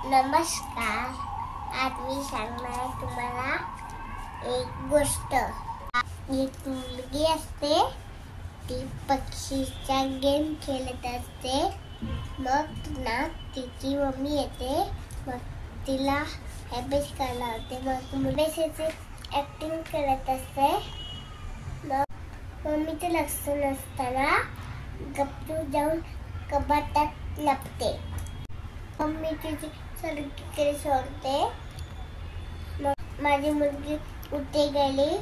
नमस्कार. आज मी सांगणार आहे तुम्हाला एक गोष्ट. एक मुलगी असते, ती पक्षीचा गेम खेळत असते. मग ना तिची मम्मी येते, मग तिला अभ्यास करायला होते. मग मुलीची ॲक्टिंग करत असते. मग मम्मीचं लक्ष नसताना गपचूप जाऊन कपाटात लपते. मम्मी तिची सगळीकडे सोडते. मग माझी मुलगी उठे गेली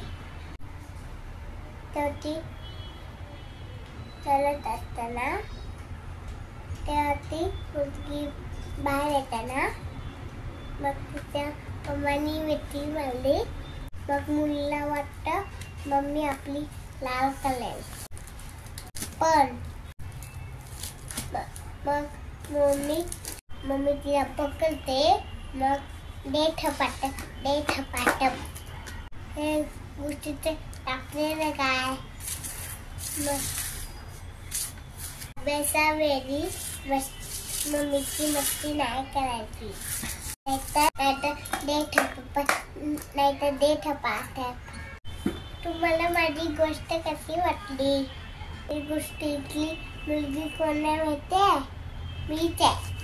तर ती चालत असताना तेव्हा ती मुलगी बाहेर येताना मग तिच्या मम्मानी मिठी मारली. मग मुलीला वाटतं मम्मी आपली लाल करेल, पण मम्मी तिला पकडते. मग दे थपाटप. हे गोष्टीचे टाकलेलं काय? मग अभ्यासावेळी मम्मीची मस्ती नाही करायची, नाहीतर दे थपाटप. तुम्हाला माझी गोष्ट कशी वाटली? ही गोष्टीतली मुलगी कोण आहे माहिती आहे? मीच आहे.